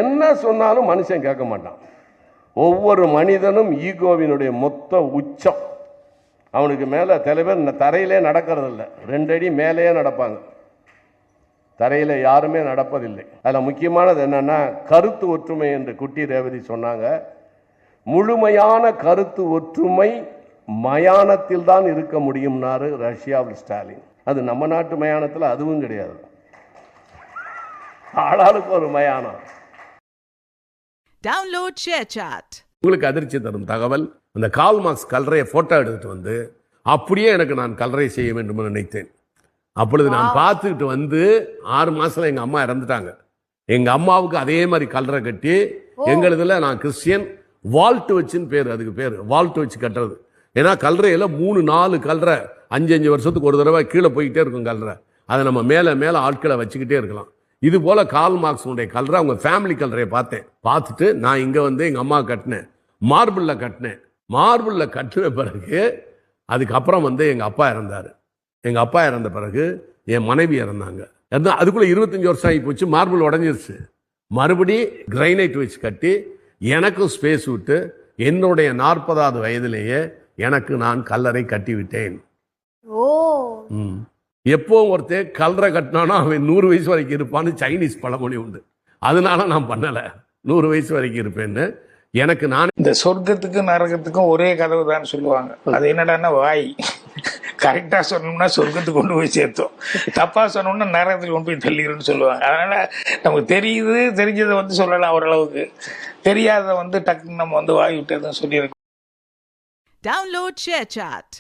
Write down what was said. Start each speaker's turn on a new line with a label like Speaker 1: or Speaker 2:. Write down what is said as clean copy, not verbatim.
Speaker 1: என்ன சொன்னாலும் மனுஷன் கேட்க மாட்டான். ஒவ்வொரு மனிதனும் ஈகோவினுடைய மொத்த உச்சம். அவனுக்கு மேலே சில பேர் தரையிலே நடக்கிறது இல்லை, 2 அடி மேலேயே நடப்பாங்க, தரையில் யாருமே நடப்பதில்லை. அதில் முக்கியமானது என்னன்னா கருத்து ஒற்றுமை என்று குட்டி ரேவதி சொன்னாங்க. முழுமையான கருத்து ஒற்றுமை மயானத்தில் தான் இருக்க முடியும்னாரு ரஷ்யாவில் ஸ்டாலின். அது நம்ம நாட்டு மயானத்தில் அதுவும் கிடையாது, ஆளாளுக்கு ஒரு மயானம்.
Speaker 2: Download share chat.
Speaker 3: உங்களுக்கு அதிர்ச்சி தரும் தகவல், அந்த கால் மார்க்ஸ் கல்லறையை போட்டோ எடுத்துட்டு வந்து அப்படியே எனக்கு நான் கல்லறை செய்ய வேண்டும் நினைத்தேன். அப்பொழுது நான் பார்த்துக்கிட்டு வந்து 6 மாசத்துல எங்க அம்மா இறந்துட்டாங்க. எங்க அம்மாவுக்கு அதே மாதிரி கல்லறை கட்டி, எங்களுதுல நான் கிறிஸ்டியன் வால்ட் வச்சுன்னு பேர், அதுக்கு பேர் வால்ட் வச்சு கட்டுறது. ஏன்னா கல்லறையில 3-4 கல்லறை 5 வருஷத்துக்கு ஒரு தடவை கீழே போய்கிட்டே இருக்கும் கல்லறை. அதை நம்ம மேல மேல ஆட்களை வச்சுக்கிட்டே இருக்கலாம். இது போல கால் மார்க்ஸுடைய கல்லறை, அவங்க ஃபேமிலி கல்லறையை பார்த்தேன். பார்த்துட்டு நான் இங்க வந்து எங்க அம்மா கட்டினேன், மார்பிள்ல கட்டினேன். மார்பிள்ல கட்டின பிறகு அதுக்கப்புறம் வந்து எங்க அப்பா இறந்தாரு. எங்க அப்பா இறந்த பிறகு என் மனைவி இறந்தாங்க. அதுக்குள்ள 25 வருஷம் ஆகி போச்சு. மார்பிள் உடஞ்சிருச்சு. மறுபடி கிரைனைட் வச்சு கட்டி எனக்கும் ஸ்பேஸ் விட்டு என்னுடைய 40வது வயதிலேயே எனக்கு நான் கல்லறை கட்டி விட்டேன். எப்பவும் ஒருத்தர் கல்லறை கட்டினானோ அவன் 100 வயசு வரைக்கும் இருப்பான்னு சைனீஸ் பழமொழி உண்டு. அதனால நான் பண்ணல, 100 வயசு வரைக்கும் இருப்பேன்னு. எனக்கு நான்
Speaker 4: இந்த சொர்க்கத்துக்கும் நரகத்துக்கும் ஒரே கதவு தான் சொல்லுவாங்க. அது என்னடான்னா வாய். கரெக்டா சொன்னோம்னா சொர்க்கத்துக்கு கொண்டு போய் சேர்த்தோம், தப்பா சொன்னோம்னா நரகத்துக்கு கொண்டு போய் தள்ளிடுன்னு சொல்லுவாங்க. அதனால நமக்கு தெரியுது, தெரிஞ்சதை வந்து சொல்லலாம் ஓரளவுக்கு, தெரியாததை வந்து டக்குன்னு நம்ம வந்து வாய் விட்டு சொல்லியிருக்கோம்.
Speaker 2: Download share chat.